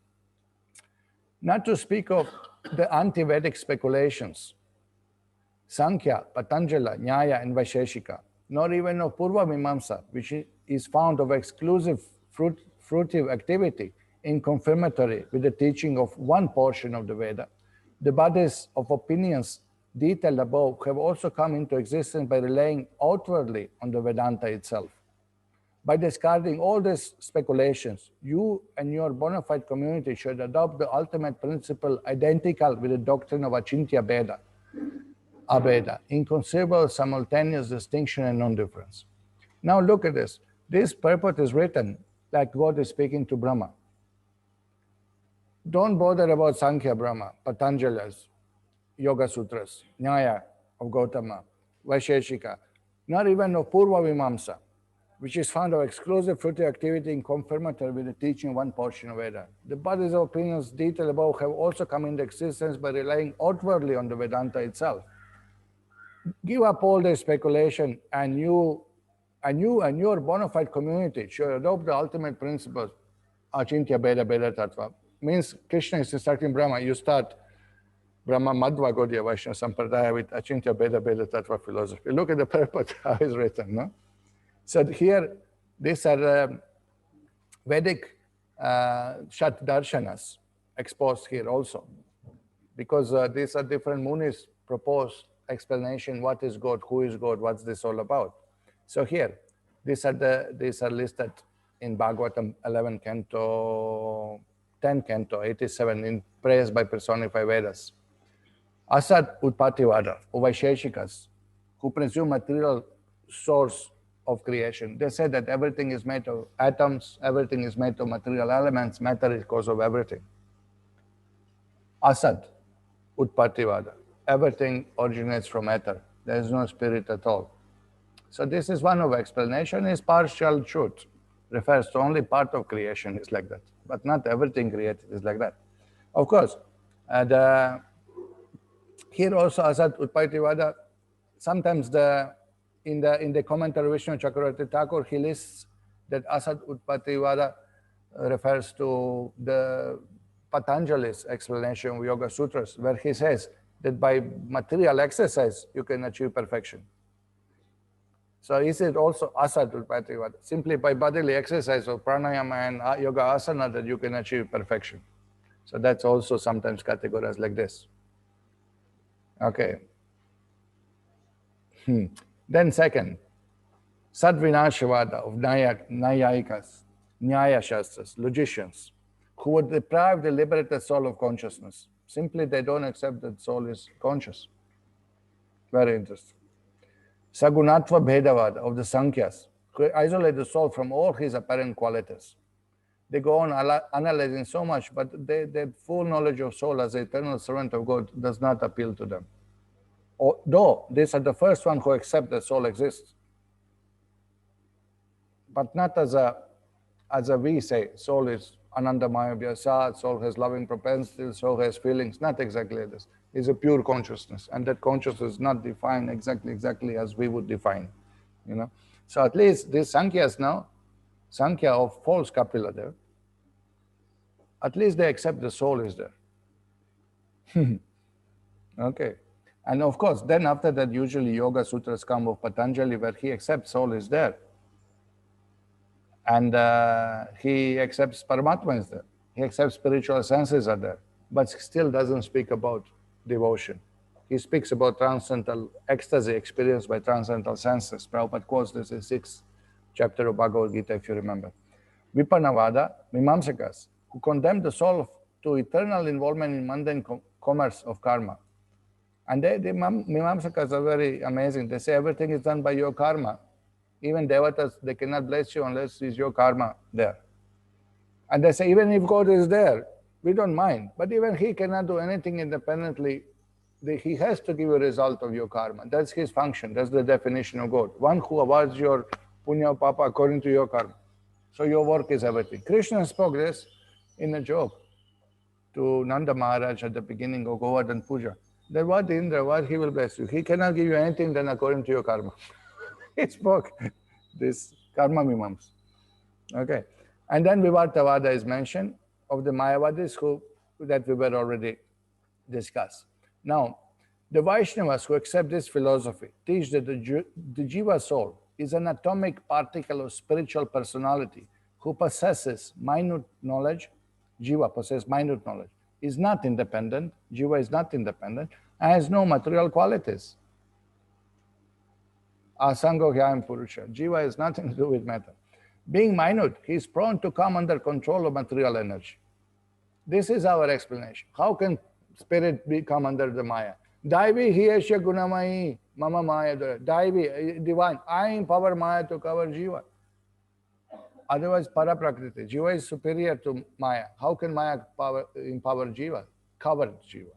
Not to speak of the anti-Vedic speculations, Sankhya, Patanjala, Nyaya, and Vaisheshika, nor even of Purva Mimamsa, which is found of exclusive fruitive activity in confirmatory with the teaching of one portion of the Veda. The bodies of opinions detailed above have also come into existence by relying outwardly on the Vedanta itself. By discarding all these speculations, you and your bona fide community should adopt the ultimate principle identical with the doctrine of Achintya Bheda, Abheda, inconceivable simultaneous distinction and non-difference. Now look at this. This purport is written like God is speaking to Brahma. Don't bother about Sankhya Brahma, Patanjali's Yoga Sutras, Nyaya of Gautama, Vaisheshika, not even of Purva Mimamsa, which is found of exclusive fruitive activity in confirmatory with the teaching one portion of Veda. The bodies of opinions detailed above have also come into existence by relying outwardly on the Vedanta itself. Give up all this speculation, and you and your bona fide community should adopt the ultimate principles, Achintya Bheda Bheda Tattva. Means Krishna is instructing Brahma, you start Brahma Madhva Gaudiya Vaishnava Sampradaya with Achintya Bheda Bheda Tattva philosophy. Look at the purport, how it's written, no? So here, these are Vedic Shat Darshanas exposed here also, because these are different munis proposed explanation, what is God, who is God, what's this all about. So here, these are listed in Bhagavatam 11 canto, 10 canto, 87, in prayers by personified Vedas. Asat Utpativada, or Vaisheshikas, who presume material source of creation. They say that everything is made of atoms, everything is made of material elements, matter is cause of everything. Asat, Utpattivada. Everything originates from ether. There is no spirit at all. So this is one of explanation, is partial truth. Refers to only part of creation is like that. But not everything created is like that. Of course, here also Asat Utpattivada, sometimes in the commentary Vishnu Chakravarti Thakur, he lists that Asat Utpattivada refers to the Patanjali's explanation of Yoga Sutras, where he says that by material exercise you can achieve perfection. So is it also Asat Utpattivada? Simply by bodily exercise of pranayama and yoga asana that you can achieve perfection. So that's also sometimes categorized like this. Okay. Then second, Sadvinashvada of Nayayikas, Nyaya Shastras, logicians, who would deprive the liberated soul of consciousness. Simply they don't accept that soul is conscious. Very interesting. Sagunatva Bhedavada of the Sankhyas, who isolate the soul from all his apparent qualities. They go on analyzing so much, but their full knowledge of soul as the eternal servant of God does not appeal to them. Though these are the first one who accept that soul exists, but not as a we say, soul is Anandamaya Vyasat, soul has loving propensities, soul has feelings, not exactly this. It's a pure consciousness, and that consciousness is not defined exactly as we would define, you know. So at least these Sankhya's now, Sankhya of false Kapila there, at least they accept the soul is there. Okay. And of course, then after that, usually Yoga Sutras come of Patanjali, where he accepts soul is there. And he accepts Paramatma is there. He accepts spiritual senses are there, but still doesn't speak about devotion. He speaks about transcendental ecstasy experienced by transcendental senses. Prabhupada quotes this in 6th chapter of Bhagavad Gita, if you remember. Vipanavada, Mimamsakas, who condemn the soul to eternal involvement in mundane commerce of karma. And the Mimamsakas are very amazing. They say everything is done by your karma. Even devatas, they cannot bless you unless it's your karma there. And they say even if God is there, we don't mind. But even he cannot do anything independently. He has to give a result of your karma. That's his function. That's the definition of God. One who awards your punya or papa according to your karma. So your work is everything. Krishna spoke this in a joke to Nanda Maharaj at the beginning of Govardhan Puja. That what Indra, what he will bless you. He cannot give you anything than according to your karma. He spoke this karma mimams. Okay. And then Vivartavada is mentioned of the Mayavadis that we were already discussed. Now, the Vaishnavas who accept this philosophy teach that the Jiva soul is an atomic particle of spiritual personality who possesses minute knowledge. Jiva possesses minute knowledge, is not independent. Jiva is not independent, and has no material qualities. Asango Hyayam Purusha. Jiva has nothing to do with matter. Being minute, he is prone to come under control of material energy. This is our explanation. How can spirit come under the Maya? Daivi hiyasya gunamai mama Maya. Daivi, divine. I empower Maya to cover Jiva. Otherwise, Paraprakriti. Jiva is superior to Maya. How can Maya empower Jiva? Cover Jiva.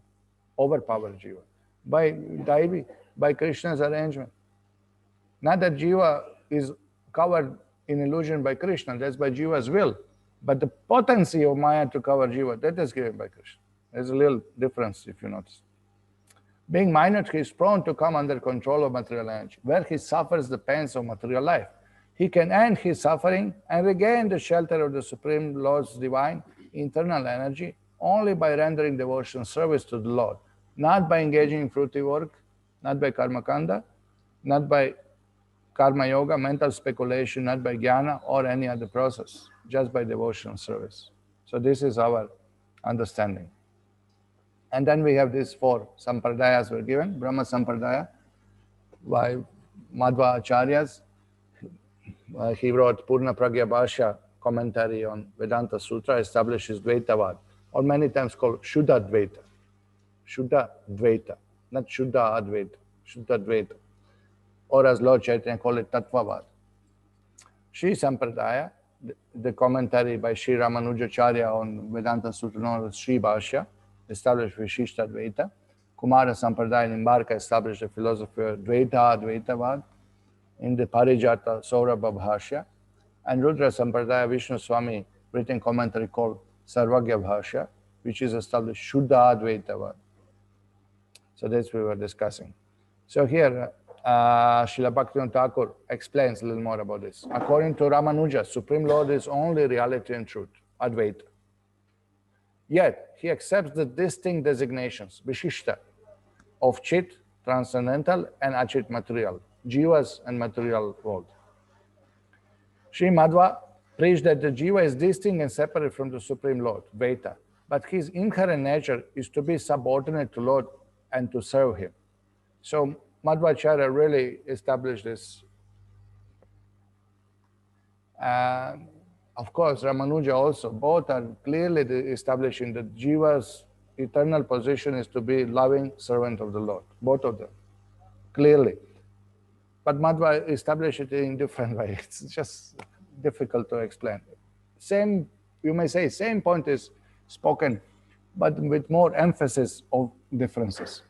Overpower Jiva. By Daivi, by Krishna's arrangement. Not that Jiva is covered in illusion by Krishna, that's by Jiva's will. But the potency of Maya to cover Jiva, that is given by Krishna. There's a little difference if you notice. Being minute, he is prone to come under control of material energy, where he suffers the pains of material life. He can end his suffering and regain the shelter of the Supreme Lord's divine internal energy only by rendering devotional service to the Lord, not by engaging in fruitive work, not by karma kanda, not by karma yoga, mental speculation, not by jnana or any other process, just by devotional service. So this is our understanding. And then we have these 4 sampradayas were given. Brahma Sampradaya by Madhva Acharyas. He wrote Purna Pragya Bhashya commentary on Vedanta Sutra, establishes Dvaitavad, or many times called Shuddha Dvaita. Shuddha Dvaita, not Shuddha Advaita, Shuddha Dvaita. Or as Lord Chaitanya called it Tattvavad. Śrī Sampradaya, the commentary by Śrī Ramanujacharya on Vedanta Sutra known as Śrī Bhashya, established Vishishta Advaita. Kumara Sampradaya in Nimbarka established the philosophy of Dvaita, Advaitavad in the Parijata Saurabha Bhashya. And Rudra Sampradaya Vishnu Swami written commentary called Sarvagya Bhashya, which is established Shuddha Advaitavad. So this we were discussing. So here, Srila Bhaktivinoda Thakur explains a little more about this. According to Ramanuja, Supreme Lord is only reality and truth, Advaita. Yet, he accepts the distinct designations, Vishishta, of Chit, transcendental, and Achit, material, Jivas and material world. Sri Madhva preached that the Jiva is distinct and separate from the Supreme Lord, Dvaita, but his inherent nature is to be subordinate to Lord and to serve him. So Madhvacharya really established this. Of course, Ramanuja also, both are clearly establishing that Jiva's eternal position is to be loving servant of the Lord, both of them, clearly. But Madhva established it in different way. It's just difficult to explain. Same, you may say, same point is spoken, but with more emphasis of differences.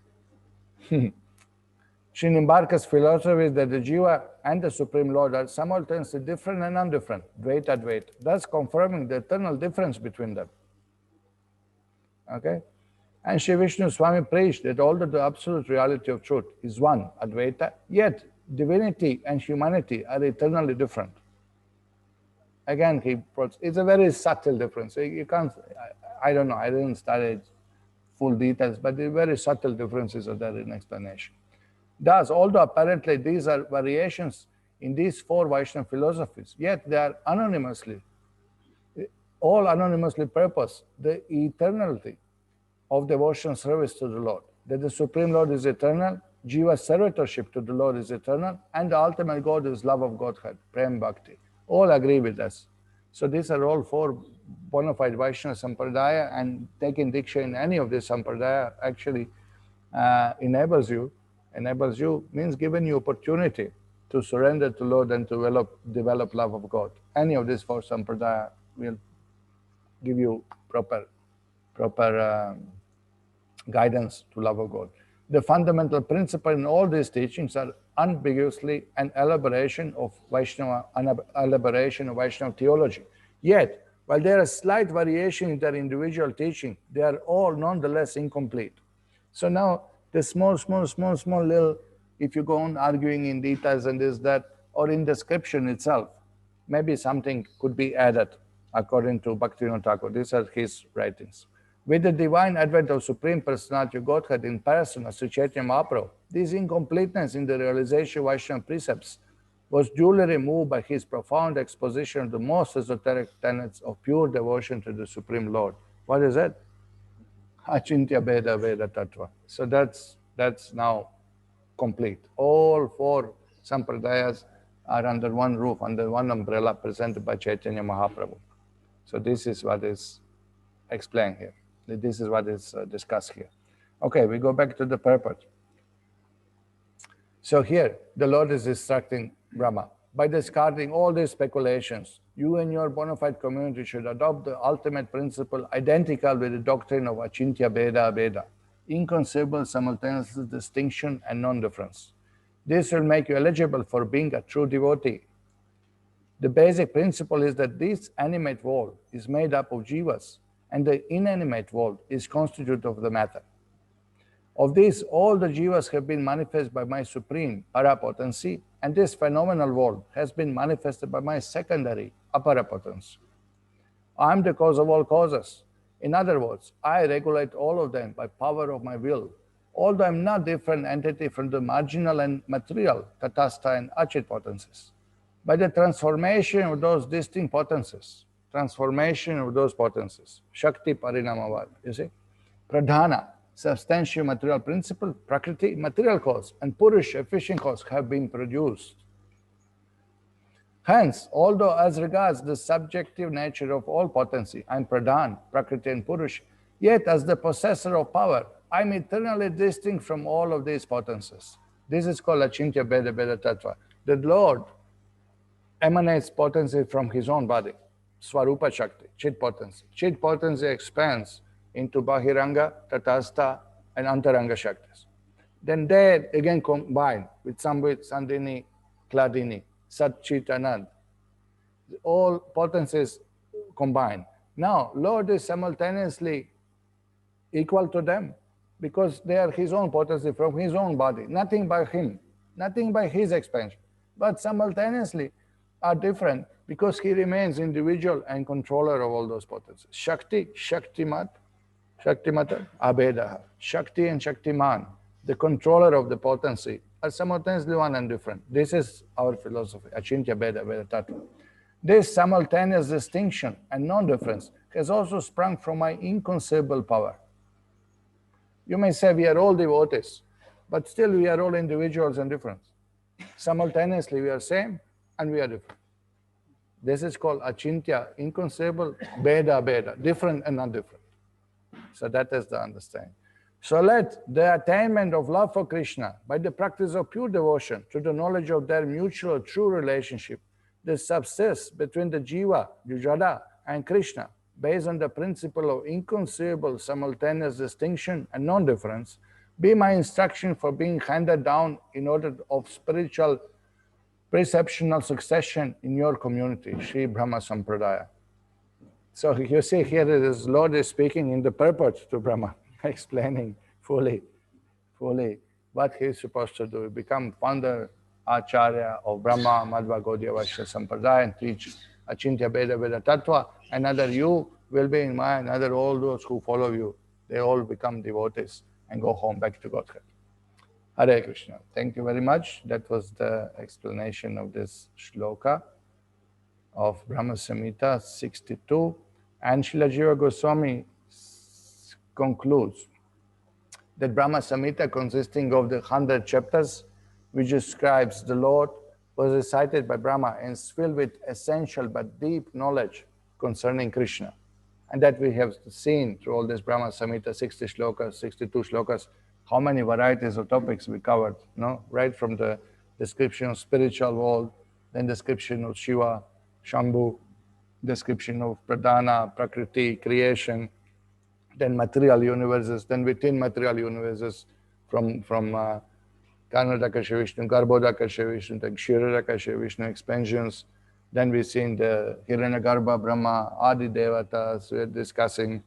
Sri Nimbarka's philosophy is that the Jiva and the Supreme Lord are simultaneously different and undifferent, Dvaita, Advaita, thus confirming the eternal difference between them. Okay? And Sri Vishnu Swami preached that although the absolute reality of truth is one, Advaita, yet divinity and humanity are eternally different. Again, it's a very subtle difference. You can't, I don't know, I didn't study full details, but the very subtle differences are there in explanation. Thus, although apparently these are variations in these four Vaishnava philosophies, yet they are all anonymously purpose the eternality of devotional service to the Lord, that the Supreme Lord is eternal, Jiva's servitorship to the Lord is eternal, and the ultimate God is love of Godhead, Prem Bhakti. All agree with us. So these are all four bona fide Vaishnava Sampradaya, and taking Diksha in any of these Sampradaya actually enables you means giving you opportunity to surrender to Lord and to develop love of God. Any of these four Sampradaya will give you proper guidance to love of God. The fundamental principle in all these teachings are unambiguously an elaboration of Vaishnava theology. Yet, while there are slight variation in their individual teaching, they are all nonetheless incomplete. So now, the small little, if you go on arguing in details and this, that, or in description itself, maybe something could be added according to Bhaktivinoda Thakur. These are his writings. With the divine advent of Supreme Personality of Godhead in person of Sri Chaitanya Mahaprabhu, this incompleteness in the realization of Vaishnava precepts was duly removed by his profound exposition of the most esoteric tenets of pure devotion to the Supreme Lord. What is that? Achintya Bheda Veda Tattva. So that's now complete. All four Sampradayas are under one roof, under one umbrella, presented by Chaitanya Mahaprabhu. So this is what is explained here. This is what is discussed here. Okay, we go back to the purport. So here, the Lord is instructing Brahma. By discarding all these speculations, you and your bona fide community should adopt the ultimate principle identical with the doctrine of Achintya Bheda Abheda, inconceivable simultaneous distinction and non-difference. This will make you eligible for being a true devotee. The basic principle is that this animate world is made up of jivas, and the inanimate world is constituted of the matter. Of this, all the jivas have been manifested by my supreme parapotency, and this phenomenal world has been manifested by my secondary aparapotency. I am the cause of all causes. In other words, I regulate all of them by power of my will, although I am not different entity from the marginal and material tatastha and achit potencies. By the transformation of those distinct potencies, Shakti Parinamavad, you see, Pradhana, substantial material principle, Prakriti, material cause, and Purush, efficient cause, have been produced. Hence, although as regards the subjective nature of all potency, I am Pradhan, Prakriti, and Purush, yet as the possessor of power, I am eternally distinct from all of these potencies. This is called Achintya Bheda Bheda Tattva. The Lord emanates potency from his own body, Swarupa Shakti, Chit potency. Chit potency expands into Bahiranga, Tatastha, and Antaranga Shaktis. Then they again combine with Sambhit, Sandini, Kladini, Sat, Chit, Anand. All potencies combine. Now, Lord is simultaneously equal to them because they are his own potency from his own body, nothing by him, nothing by his expansion, but simultaneously are different because he remains individual and controller of all those potencies. Shakti, Shaktimat, Shaktimata, Abhedaha. Shakti and Shaktiman, the controller of the potency, are simultaneously one and different. This is our philosophy, Achintya Bheda, Veda Tattva. This simultaneous distinction and non-difference has also sprung from my inconceivable power. You may say we are all devotees, but still we are all individuals and different. Simultaneously we are same and we are different. This is called Achintya, inconceivable, Bheda, Bheda, different and not different. So that is the understanding. So let the attainment of love for Krishna by the practice of pure devotion to the knowledge of their mutual true relationship that subsists between the Jiva, Jada, and Krishna based on the principle of inconceivable simultaneous distinction and non-difference be my instruction for being handed down in order of spiritual perceptional succession in your community, Śrī Brahma-saṁhitā. So you see here this Lord is speaking in the purport to Brahma, explaining fully what he is supposed to do. Become founder, Acharya of Brahma, Madhva, Gaudiya, Vaishya Sampradaya and teach Achintya Bheda Veda Tattva. Another you will be in my, another all those who follow you, they all become devotees and go home back to Godhead. Hare Krishna. Thank you very much. That was the explanation of this shloka of Brahma-saṁhitā 62. And Srila Jiva Goswami concludes that Brahma-saṁhitā, consisting of the 100 chapters, which describes the Lord, was recited by Brahma and is filled with essential but deep knowledge concerning Krishna. And that we have seen through all this Brahma-saṁhitā, 60 shlokas, 62 shlokas, how many varieties of topics we covered, no? Right from the description of spiritual world, then description of Shiva, Shambhu, description of Pradhana, Prakriti, creation, then material universes, then within material universes, from Karnataka Vishnu, Garbhodaka Vishnu, then Kshirodaka Vishnu expansions. Then we've seen the Hiranyagarbha, Brahma, Adi Devatas. We're discussing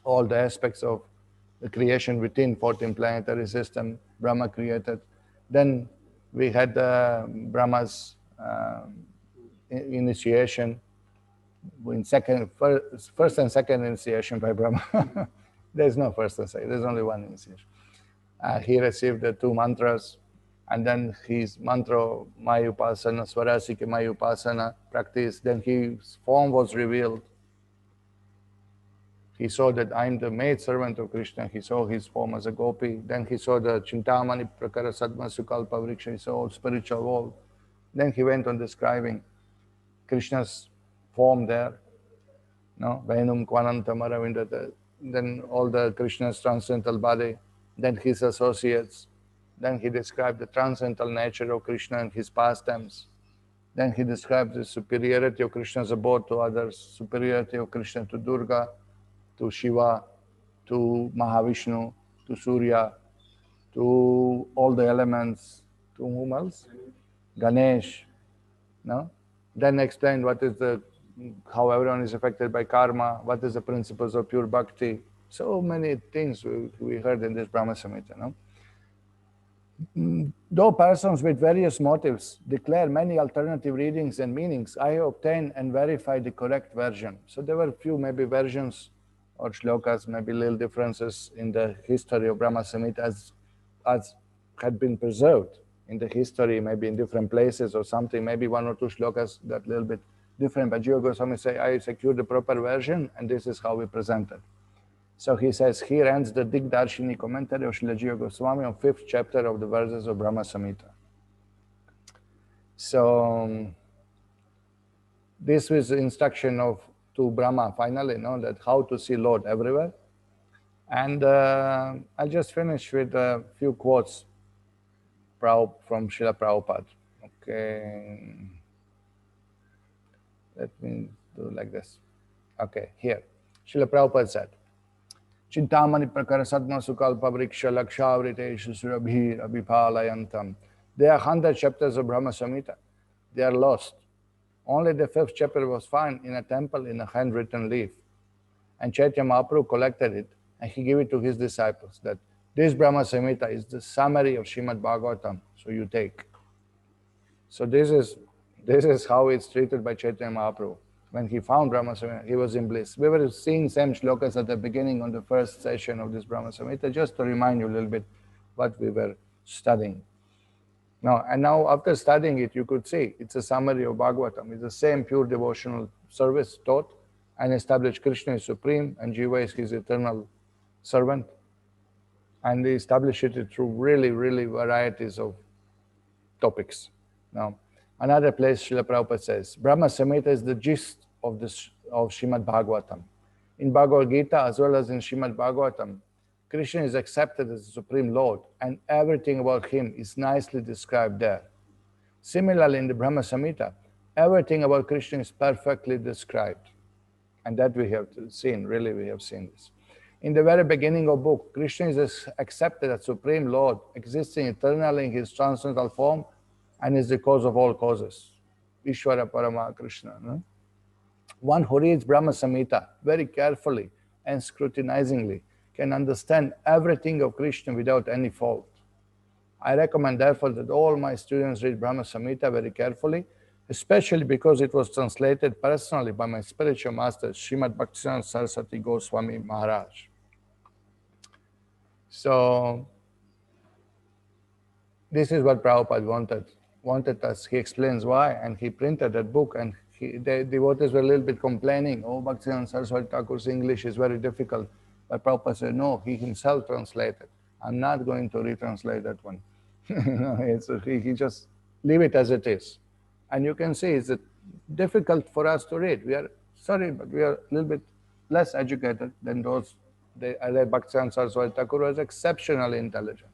all the aspects of the creation within 14th planetary system Brahma created. Then we had Brahma's initiation, in first and second initiation by Brahma. There's no first and second, there's only one initiation. He received the 2 mantras, and then his mantra, Mayupasana, Swarasika Mayupasana practice, then his form was revealed. He saw that I'm the maid servant of Krishna. He saw his form as a gopi. Then he saw the Chintamani Prakara Sadma Sukalpa Vriksha. He saw all spiritual world. Then he went on describing Krishna's form there. No? Vainum Kvanantam Aravindata. Then all the Krishna's transcendental body. Then his associates. Then he described the transcendental nature of Krishna and his pastimes. Then he described the superiority of Krishna's abode to others, superiority of Krishna to Durga, to Shiva, to Mahavishnu, to Surya, to all the elements, to whom else? Ganesh. No? Then explained what is how everyone is affected by karma, what is the principles of pure bhakti. So many things we heard in this Brahma-saṁhitā. No? Though persons with various motives declare many alternative readings and meanings, I have obtained and verified the correct version. So there were a few maybe versions or shlokas, maybe little differences in the history of Brahma-saṁhitā as had been preserved in the history, maybe in different places or something, maybe 1 or 2 shlokas got a little bit different, but Jiva Goswami say, I secured the proper version and this is how we present it. So he says, here ends the Digdarshini commentary of Srila Jiva Goswami on 5th chapter of the verses of Brahma-saṁhitā. So this was the instruction to Brahma finally, that how to see Lord everywhere. And I'll just finish with a few quotes from Srila Prabhupada. Okay. Let me do like this. Okay, here. Srila Prabhupada said, Chintamani prakara sadma sukalpa vriksha lakshavriteshu surabhir abhipalayantam. There are 100 chapters of Brahma-saṁhitā. They are lost. Only the 5th chapter was found in a temple in a handwritten leaf. And Chaitanya Mahaprabhu collected it and he gave it to his disciples that this Brahma-saṁhitā is the summary of Srimad Bhagavatam, so you take. So this is how it's treated by Chaitanya Mahaprabhu. When he found Brahma-saṁhitā, he was in bliss. We were seeing same shlokas at the beginning on the first session of this Brahma-saṁhitā, just to remind you a little bit what we were studying. Now after studying it, you could see it's a summary of Bhagavatam. It's the same pure devotional service taught and established Krishna is supreme and Jiva is his eternal servant. And they establish it through really, really varieties of topics. Now, another place Srila Prabhupada says, Brahma-saṁhitā is the gist of Srimad Bhagavatam. In Bhagavad Gita as well as in Srimad Bhagavatam, Krishna is accepted as the Supreme Lord and everything about him is nicely described there. Similarly, in the Brahma-saṁhitā, everything about Krishna is perfectly described. And that we have seen, really we have seen this. In the very beginning of the book, Krishna is accepted as Supreme Lord, existing eternally in his transcendental form and is the cause of all causes. Ishvara Parama Krishna. No? One who reads Brahma-saṁhitā very carefully and scrutinizingly can understand everything of Krishna without any fault. I recommend therefore that all my students read Brahma-saṁhitā very carefully, especially because it was translated personally by my spiritual master, Srimad Bhaktivedanta Saraswati Goswami Maharaj. So, this is what Prabhupada wanted us. He explains why, and he printed that book, and the devotees were a little bit complaining, oh, Bhaktivedanta Saraswati Thakur's English is very difficult. But Prabhupada said, no, he himself translated. I'm not going to retranslate that one. He just leave it as it is. And you can see it's difficult for us to read. We are sorry, but we are a little bit less educated than those. Bhaktivedanta Saraswati Thakur was exceptionally intelligent.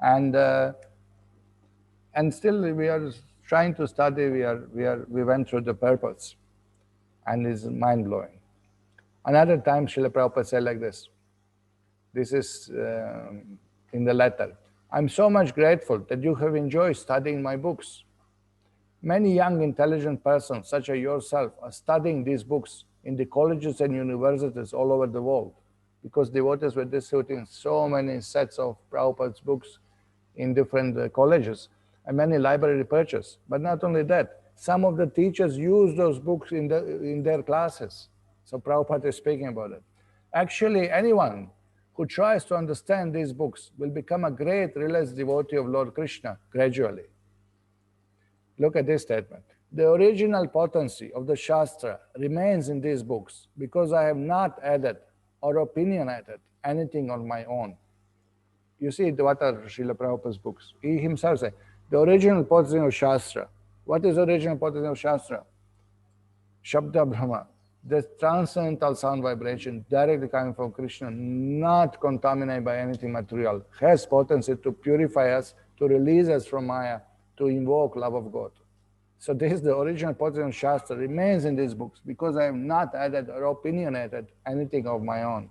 And still we are trying to study, we went through the purpose. And it's mind-blowing. Another time, Srila Prabhupada said like this. This is in the letter. I'm so much grateful that you have enjoyed studying my books. Many young, intelligent persons, such as yourself, are studying these books in the colleges and universities all over the world because devotees were distributing so many sets of Prabhupada's books in different colleges and many library purchases. But not only that, some of the teachers use those books in their classes. So Prabhupada is speaking about it. Actually, anyone who tries to understand these books will become a great realized devotee of Lord Krishna gradually. Look at this statement. The original potency of the Shastra remains in these books because I have not added or opinionated anything on my own. You see, what are Srila Prabhupada's books? He himself said, the original potency of Shastra. What is the original potency of Shastra? Shabda Brahma. The transcendental sound vibration directly coming from Krishna, not contaminated by anything material, has potency to purify us, to release us from Maya, to invoke love of God. So this is the original potency of Shastra, remains in these books because I have not added or opinionated anything of my own.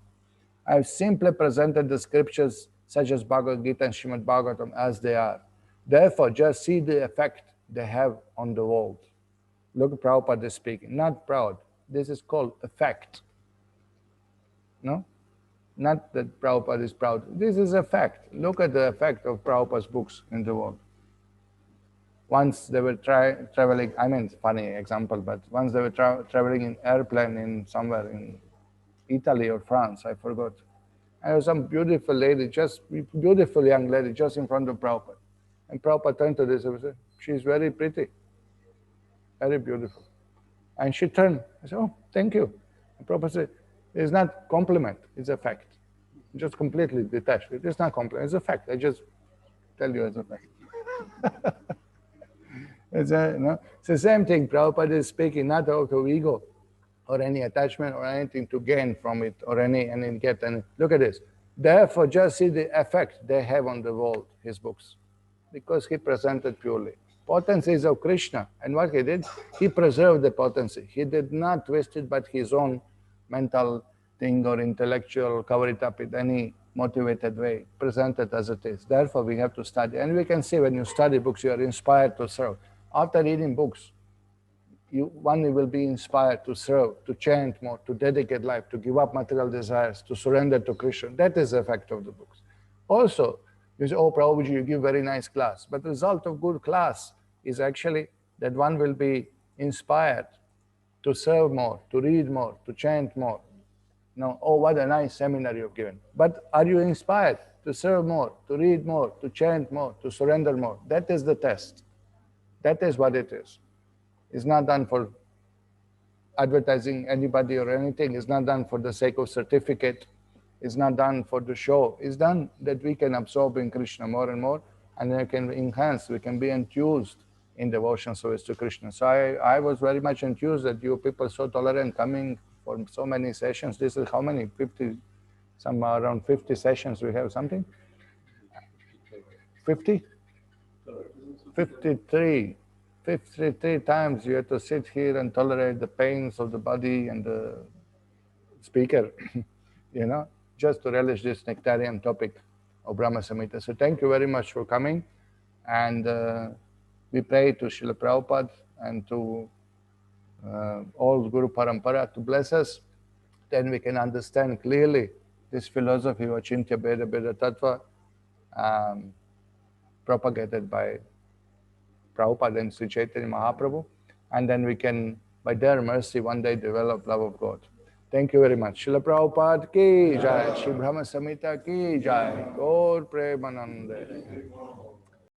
I have simply presented the scriptures such as Bhagavad Gita and Srimad Bhagavatam as they are. Therefore, just see the effect they have on the world. Look at Prabhupada speaking, not proud. This is called effect. No? Not that Prabhupada is proud. This is a fact. Look at the effect of Prabhupada's books in the world. Once they were traveling, I mean, it's a funny example, but once they were traveling in airplane in somewhere in Italy or France, I forgot. And there was some beautiful lady, beautiful young lady, just in front of Prabhupada. And Prabhupada turned to this and said, she's very pretty, very beautiful. And she turned, I said, oh, thank you. And Prabhupada said, it's not compliment, it's a fact. Just completely detached. It's not compliment, it's a fact. I just tell you as a fact. It's the same thing. Prabhupada is speaking not out of ego or any attachment or anything to gain from it or get any. Look at this. Therefore, just see the effect they have on the world, his books, because he presented purely. Potency is of Krishna. And what he did, he preserved the potency. He did not twist it by his own mental thing or intellectual, cover it up in any motivated way, present it as it is. Therefore, we have to study. And we can see when you study books, you are inspired to serve. After reading books, one will be inspired to serve, to chant more, to dedicate life, to give up material desires, to surrender to Krishna. That is the effect of the books. Also, you say, oh, Prabhuji, you give very nice class. But the result of good class is actually that one will be inspired to serve more, to read more, to chant more. Now, oh, what a nice seminar you've given. But are you inspired to serve more, to read more, to chant more, to surrender more? That is the test. That is what it is. It's not done for advertising anybody or anything. It's not done for the sake of certificate. It's not done for the show. It's done that we can absorb in Krishna more and more, and then we can enhance, we can be enthused in devotion service to Krishna. So I was very much enthused that you people so tolerant coming for so many sessions. This is how many? 50, some around 50 sessions we have something? 50? 53. 53 times you have to sit here and tolerate the pains of the body and the speaker, just to relish this nectarian topic of Brahma-saṁhitā. So thank you very much for coming. And we pray to Srila Prabhupada and to all Guru Parampara to bless us. Then we can understand clearly this philosophy of Achintya Bheda Bheda Tattva propagated by Prabhupada and Sri Chaitanya Mahaprabhu, and then we can, by their mercy, one day develop love of God. Thank you very much. Srila Prabhupada ki jai, Śrī Brahma-saṁhitā ki jai, Gaur Premanande.